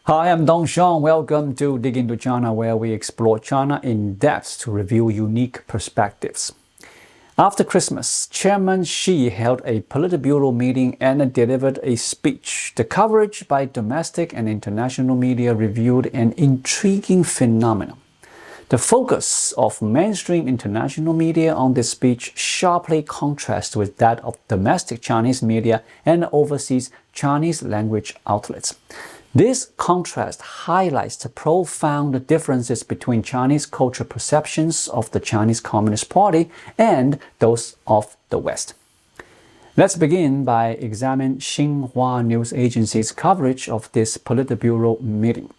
Hi, I'm Dong Xiong. Welcome to Dig into China, where we explore China in depth to reveal unique perspectives. After Christmas, Chairman Xi held a Politburo meeting and delivered a speech. The coverage by domestic and international media revealed an intriguing phenomenon. The focus of mainstream international media on this speech sharply contrasts with that of domestic Chinese media and overseas Chinese language outlets. This contrast highlights the profound differences between Chinese cultural perceptions of the Chinese Communist Party and those of the West. Let's begin by examining Xinhua news agency's coverage of this Politburo meeting.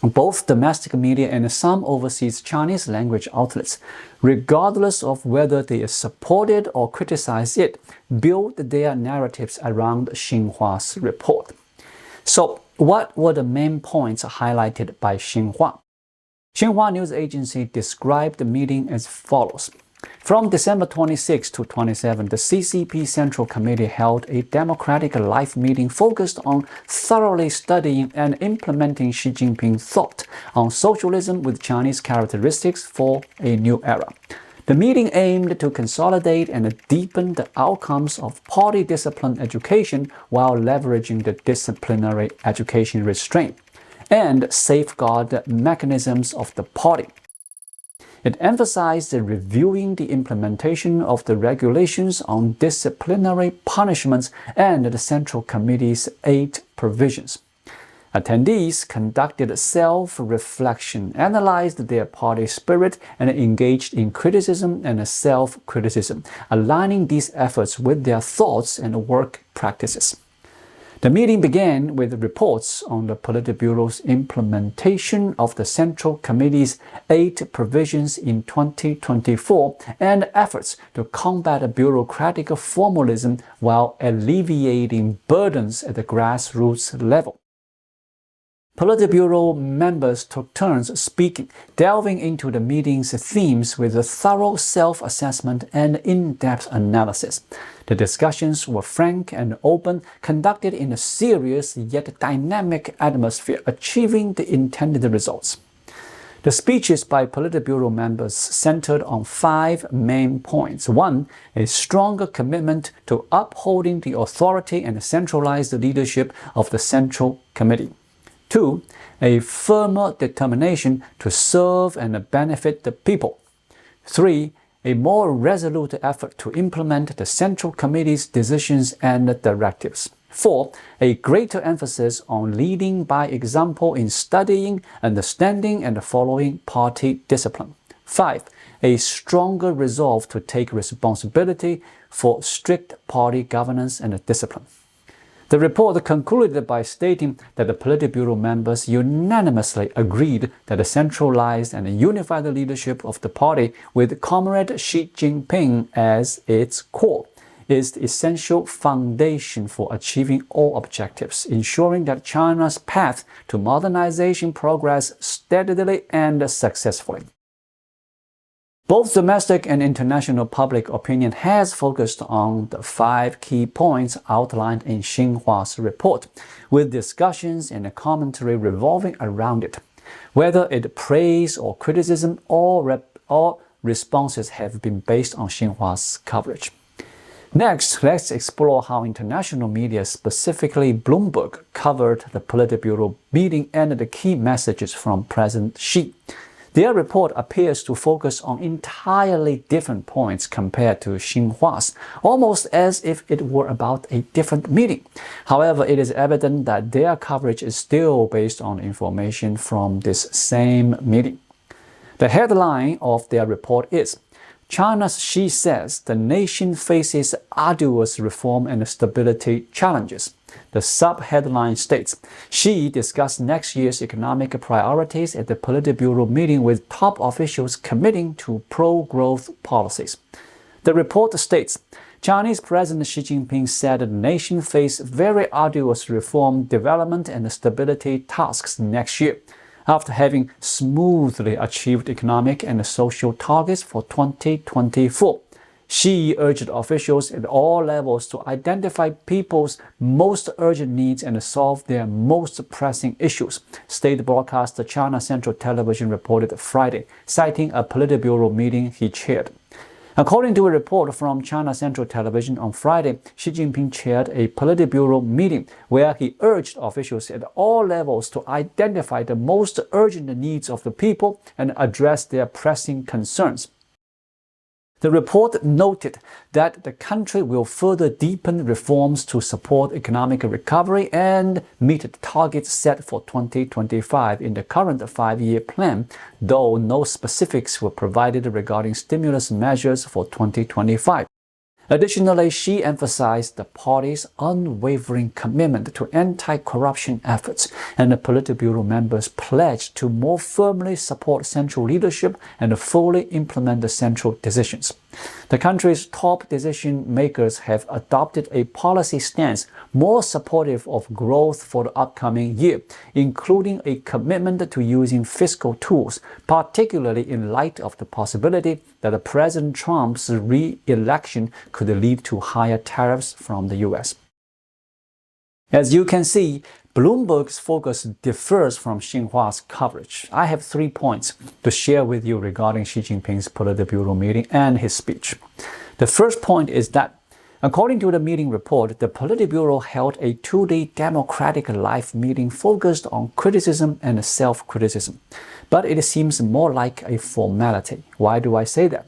Both domestic media and some overseas Chinese language outlets, regardless of whether they supported or criticized it, build their narratives around Xinhua's report. So, what were the main points highlighted by Xinhua? Xinhua news agency described the meeting as follows. From December 26 to 27, the CCP Central Committee held a democratic live meeting focused on thoroughly studying and implementing Xi Jinping's thought on socialism with Chinese characteristics for a new era. The meeting aimed to consolidate and deepen the outcomes of party discipline education while leveraging the disciplinary education restraint and safeguard the mechanisms of the party. It emphasized reviewing the implementation of the regulations on disciplinary punishments and the Central Committee's 8 provisions. Attendees conducted self-reflection, analyzed their party spirit, and engaged in criticism and self-criticism, aligning these efforts with their thoughts and work practices. The meeting began with reports on the Politburo's implementation of the Central Committee's 8 provisions in 2024 and efforts to combat bureaucratic formalism while alleviating burdens at the grassroots level. Politburo members took turns speaking, delving into the meeting's themes with a thorough self-assessment and in-depth analysis. The discussions were frank and open, conducted in a serious yet dynamic atmosphere, achieving the intended results. The speeches by Politburo members centered on 5 main points. 1. A stronger commitment to upholding the authority and centralized leadership of the Central Committee. 2. A firmer determination to serve and benefit the people. 3. A more resolute effort to implement the Central Committee's decisions and directives. 4. A greater emphasis on leading by example in studying, understanding, and following party discipline. 5. A stronger resolve to take responsibility for strict party governance and discipline. The report concluded by stating that the Politburo members unanimously agreed that the centralized and unified leadership of the party with Comrade Xi Jinping as its core is the essential foundation for achieving all objectives, ensuring that China's path to modernization progress steadily and successfully. Both domestic and international public opinion has focused on the 5 key points outlined in Xinhua's report, with discussions and commentary revolving around it. Whether it praise or criticism, all responses have been based on Xinhua's coverage. Next, let's explore how international media, specifically Bloomberg, covered the Politburo meeting and the key messages from President Xi. Their report appears to focus on entirely different points compared to Xinhua's, almost as if it were about a different meeting. However, it is evident that their coverage is still based on information from this same meeting. The headline of their report is, China's Xi says the nation faces arduous reform and stability challenges. The sub-headline states, Xi discussed next year's economic priorities at the Politburo meeting with top officials committing to pro-growth policies. The report states, Chinese President Xi Jinping said the nation faces very arduous reform, development, and stability tasks next year, after having smoothly achieved economic and social targets for 2024. Xi urged officials at all levels to identify people's most urgent needs and solve their most pressing issues, state broadcaster China Central Television reported Friday, citing a Politburo meeting he chaired. According to a report from China Central Television on Friday, Xi Jinping chaired a Politburo meeting where he urged officials at all levels to identify the most urgent needs of the people and address their pressing concerns. The report noted that the country will further deepen reforms to support economic recovery and meet the targets set for 2025 in the current five-year plan, though no specifics were provided regarding stimulus measures for 2025. Additionally, Xi emphasized the party's unwavering commitment to anti-corruption efforts, and the Politburo members pledged to more firmly support central leadership and fully implement the central decisions. The country's top decision makers have adopted a policy stance more supportive of growth for the upcoming year, including a commitment to using fiscal tools, particularly in light of the possibility that President Trump's re-election could lead to higher tariffs from the US. As you can see, Bloomberg's focus differs from Xinhua's coverage. I have 3 points to share with you regarding Xi Jinping's Politburo meeting and his speech. The first point is that, according to the meeting report, the Politburo held a two-day democratic live meeting focused on criticism and self-criticism. But it seems more like a formality. Why do I say that?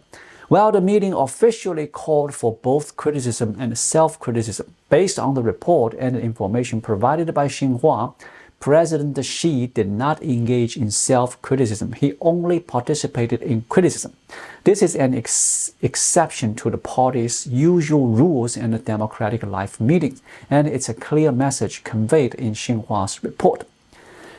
Well, the meeting officially called for both criticism and self-criticism. Based on the report and the information provided by Xinhua, President Xi did not engage in self-criticism. He only participated in criticism. This is an exception to the party's usual rules in the democratic live meetings, and it's a clear message conveyed in Xinhua's report.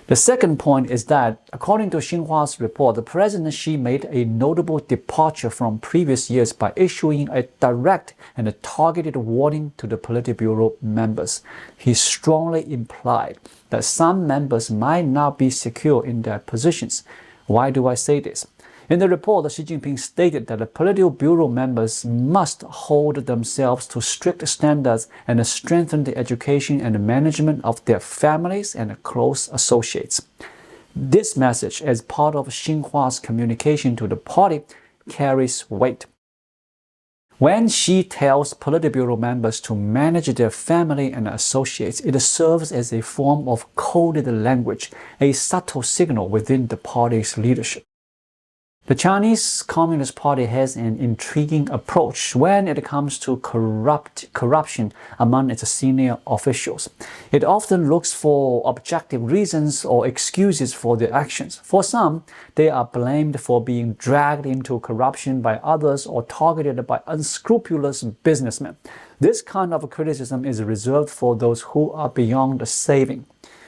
The second point is that, according to Xinhua's report, President Xi made a notable departure from previous years by issuing a direct and a targeted warning to the Politburo members. He strongly implied that some members might not be secure in their positions. Why do I say this? In the report, Xi Jinping stated that the Politburo members must hold themselves to strict standards and strengthen the education and management of their families and close associates. This message, as part of Xinhua's communication to the party, carries weight. When Xi tells Politburo members to manage their family and associates, it serves as a form of coded language, a subtle signal within the party's leadership. The Chinese Communist Party has an intriguing approach when it comes to corruption among its senior officials. It often looks for objective reasons or excuses for their actions. For some, they are blamed for being dragged into corruption by others or targeted by unscrupulous businessmen. This kind of criticism is reserved for those who are beyond saving.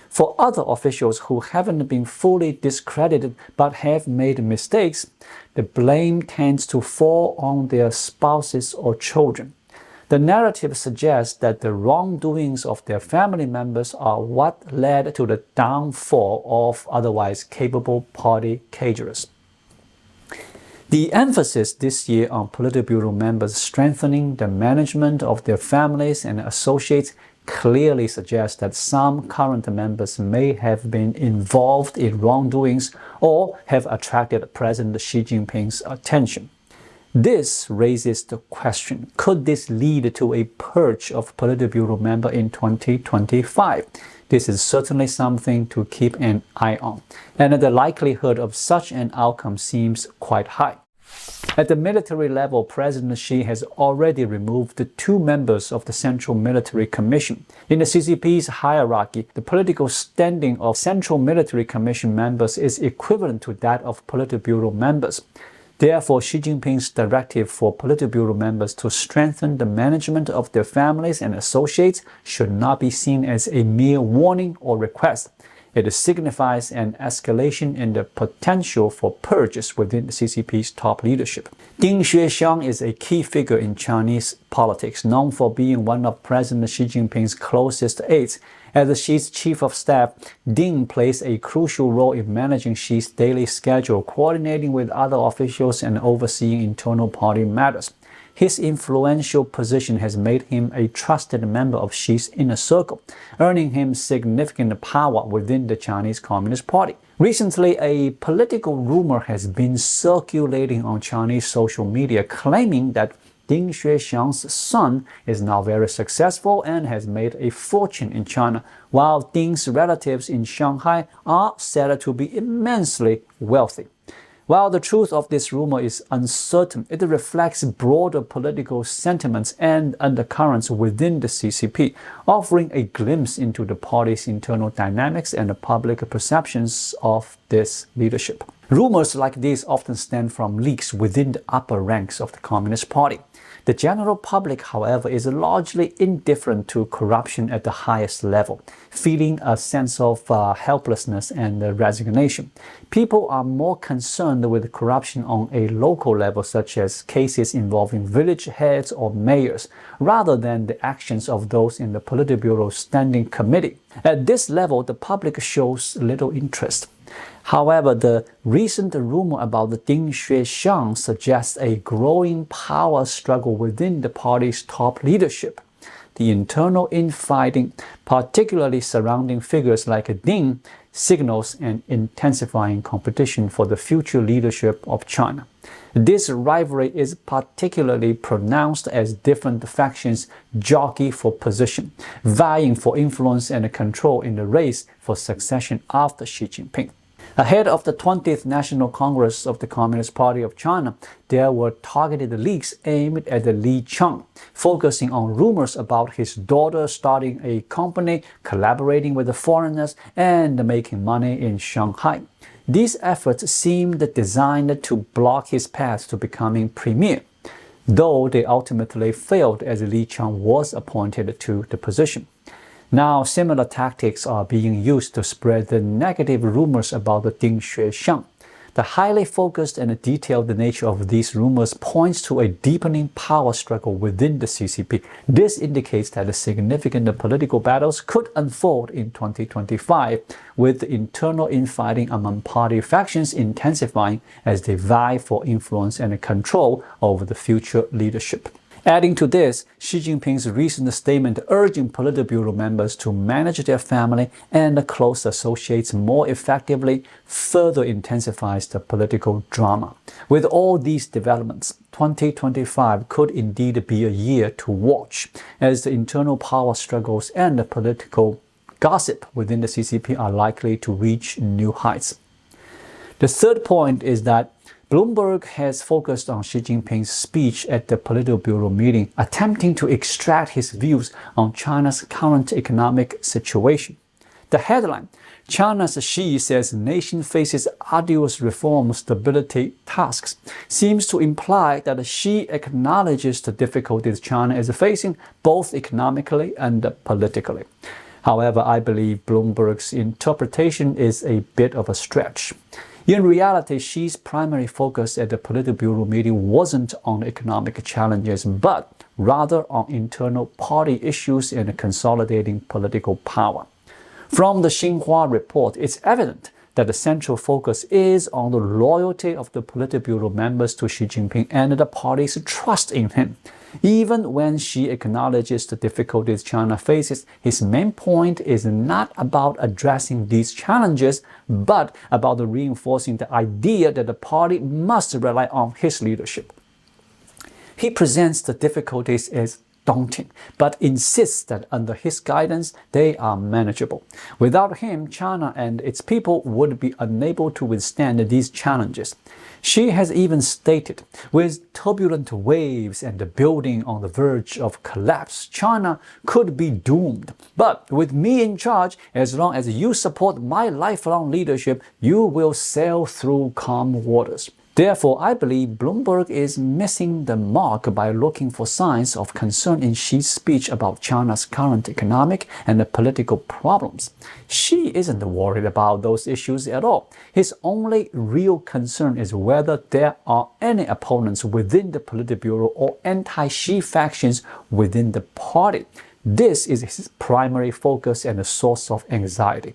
For other officials who haven't been fully discredited but have made mistakes, the blame tends to fall on their spouses or children. The narrative suggests that the wrongdoings of their family members are what led to the downfall of otherwise capable party cadres. The emphasis this year on Politburo members strengthening the management of their families and associates clearly suggests that some current members may have been involved in wrongdoings or have attracted President Xi Jinping's attention. This raises the question, could this lead to a purge of Politburo members in 2025? This is certainly something to keep an eye on, and the likelihood of such an outcome seems quite high. At the military level, President Xi has already removed 2 members of the Central Military Commission. In the CCP's hierarchy, the political standing of Central Military Commission members is equivalent to that of Politburo members. Therefore, Xi Jinping's directive for Politburo members to strengthen the management of their families and associates should not be seen as a mere warning or request. It signifies an escalation in the potential for purges within the CCP's top leadership. Ding Xuexiang is a key figure in Chinese politics, known for being one of President Xi Jinping's closest aides. As Xi's chief of staff, Ding plays a crucial role in managing Xi's daily schedule, coordinating with other officials and overseeing internal party matters. His influential position has made him a trusted member of Xi's inner circle, earning him significant power within the Chinese Communist Party. Recently, a political rumor has been circulating on Chinese social media claiming that Ding Xuexiang's son is now very successful and has made a fortune in China, while Ding's relatives in Shanghai are said to be immensely wealthy. While the truth of this rumor is uncertain, it reflects broader political sentiments and undercurrents within the CCP, offering a glimpse into the party's internal dynamics and the public perceptions of this leadership. Rumors like these often stem from leaks within the upper ranks of the Communist Party. The general public, however, is largely indifferent to corruption at the highest level, feeling a sense of helplessness and resignation. People are more concerned with corruption on a local level, such as cases involving village heads or mayors, rather than the actions of those in the Politburo Standing Committee. At this level, the public shows little interest. However, the recent rumor about Ding Xuexiang suggests a growing power struggle within the party's top leadership. The internal infighting, particularly surrounding figures like Ding, signals an intensifying competition for the future leadership of China. This rivalry is particularly pronounced as different factions jockey for position, vying for influence and control in the race for succession after Xi Jinping. Ahead of the 20th National Congress of the Communist Party of China, there were targeted leaks aimed at Li Chang, focusing on rumors about his daughter starting a company, collaborating with the foreigners, and making money in Shanghai. These efforts seemed designed to block his path to becoming premier, though they ultimately failed as Li Chang was appointed to the position. Now, similar tactics are being used to spread the negative rumors about Ding Xuexiang. The highly focused and detailed nature of these rumors points to a deepening power struggle within the CCP. This indicates that significant political battles could unfold in 2025, with internal infighting among party factions intensifying as they vie for influence and control over the future leadership. Adding to this, Xi Jinping's recent statement urging Politburo members to manage their family and close associates more effectively further intensifies the political drama. With all these developments, 2025 could indeed be a year to watch, as the internal power struggles and the political gossip within the CCP are likely to reach new heights. The third point is that Bloomberg has focused on Xi Jinping's speech at the Politburo meeting, attempting to extract his views on China's current economic situation. The headline, China's Xi says nation faces arduous reform stability tasks, seems to imply that Xi acknowledges the difficulties China is facing both economically and politically. However, I believe Bloomberg's interpretation is a bit of a stretch. In reality, Xi's primary focus at the Politburo meeting wasn't on economic challenges, but rather on internal party issues and consolidating political power. From the Xinhua report, it's evident that the central focus is on the loyalty of the Politburo members to Xi Jinping and the party's trust in him. Even when Xi acknowledges the difficulties China faces, his main point is not about addressing these challenges, but about reinforcing the idea that the party must rely on his leadership. He presents the difficulties as daunting, but insists that under his guidance, they are manageable. Without him, China and its people would be unable to withstand these challenges. Xi has even stated, with turbulent waves and the building on the verge of collapse, China could be doomed. But with me in charge, as long as you support my lifelong leadership, you will sail through calm waters. Therefore, I believe Bloomberg is missing the mark by looking for signs of concern in Xi's speech about China's current economic and political problems. Xi isn't worried about those issues at all. His only real concern is whether there are any opponents within the Politburo or anti-Xi factions within the party. This is his primary focus and a source of anxiety.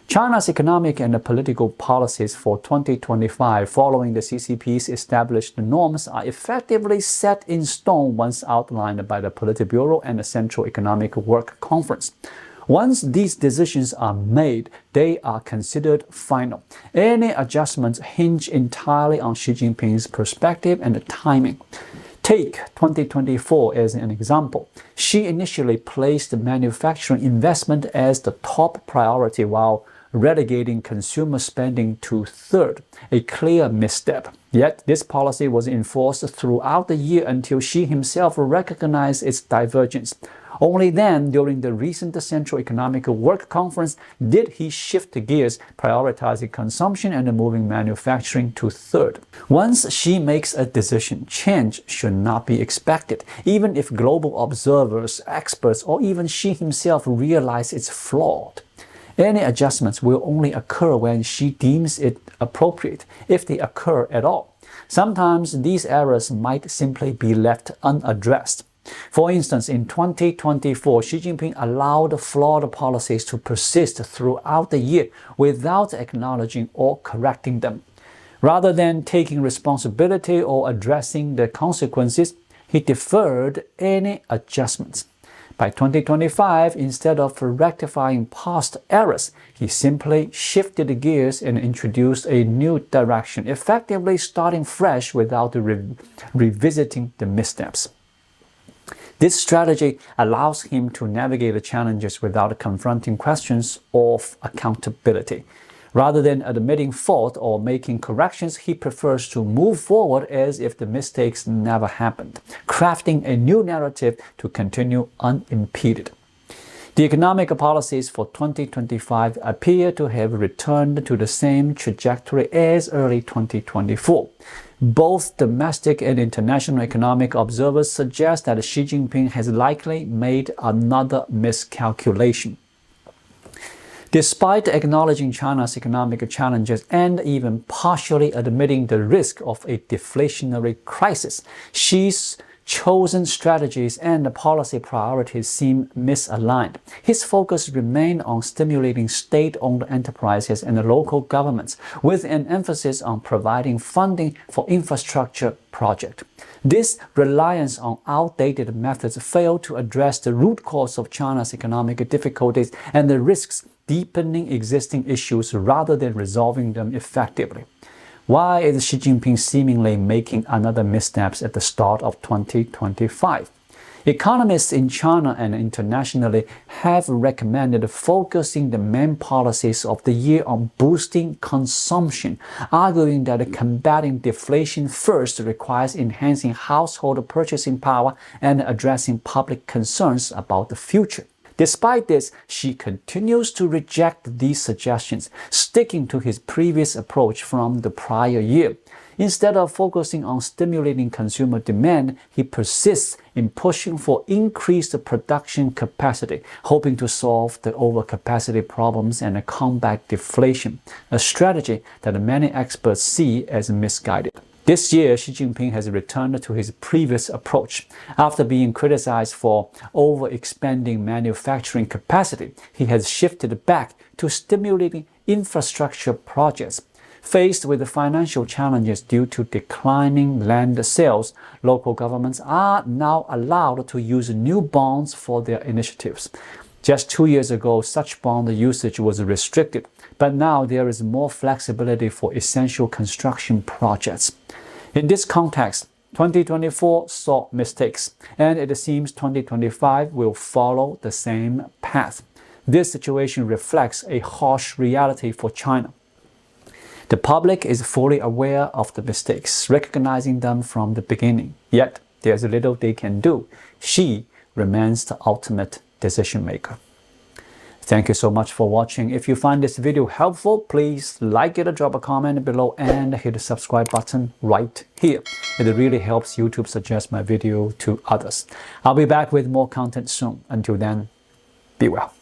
China's economic and political policies for 2025 following the CCP's established norms are effectively set in stone once outlined by the Politburo and the Central Economic Work Conference. Once these decisions are made, they are considered final. Any adjustments hinge entirely on Xi Jinping's perspective and timing. Take 2024 as an example. Xi initially placed manufacturing investment as the top priority while relegating consumer spending to third, a clear misstep. Yet this policy was enforced throughout the year until Xi himself recognized its divergence. Only then, during the recent Central Economic Work Conference, did he shift gears, prioritizing consumption and moving manufacturing to third. Once Xi makes a decision, change should not be expected, even if global observers, experts, or even Xi himself realize it's flawed. Any adjustments will only occur when Xi deems it appropriate, if they occur at all. Sometimes these errors might simply be left unaddressed. For instance, in 2024, Xi Jinping allowed flawed policies to persist throughout the year without acknowledging or correcting them. Rather than taking responsibility or addressing the consequences, he deferred any adjustments. By 2025, instead of rectifying past errors, he simply shifted gears and introduced a new direction, effectively starting fresh without revisiting the missteps. This strategy allows him to navigate the challenges without confronting questions of accountability. Rather than admitting fault or making corrections, he prefers to move forward as if the mistakes never happened, crafting a new narrative to continue unimpeded. The economic policies for 2025 appear to have returned to the same trajectory as early 2024. Both domestic and international economic observers suggest that Xi Jinping has likely made another miscalculation. Despite acknowledging China's economic challenges and even partially admitting the risk of a deflationary crisis, Xi's chosen strategies and policy priorities seem misaligned. His focus remained on stimulating state-owned enterprises and local governments, with an emphasis on providing funding for infrastructure projects. This reliance on outdated methods failed to address the root cause of China's economic difficulties and the risks deepening existing issues rather than resolving them effectively. Why is Xi Jinping seemingly making another missteps at the start of 2025? Economists in China and internationally have recommended focusing the main policies of the year on boosting consumption, arguing that combating deflation first requires enhancing household purchasing power and addressing public concerns about the future. Despite this, Xi continues to reject these suggestions, sticking to his previous approach from the prior year. Instead of focusing on stimulating consumer demand, he persists in pushing for increased production capacity, hoping to solve the overcapacity problems and combat deflation, a strategy that many experts see as misguided. This year, Xi Jinping has returned to his previous approach. After being criticized for overexpanding manufacturing capacity, he has shifted back to stimulating infrastructure projects. Faced with financial challenges due to declining land sales, local governments are now allowed to use new bonds for their initiatives. Just 2 years ago, such bond usage was restricted, but now there is more flexibility for essential construction projects. In this context, 2024 saw mistakes, and it seems 2025 will follow the same path. This situation reflects a harsh reality for China. The public is fully aware of the mistakes, recognizing them from the beginning. Yet, there's little they can do. Xi remains the ultimate decision maker. Thank you so much for watching. If you find this video helpful, please like it, drop a comment below, and hit the subscribe button right here. It really helps YouTube suggest my video to others. I'll be back with more content soon. Until then, be well.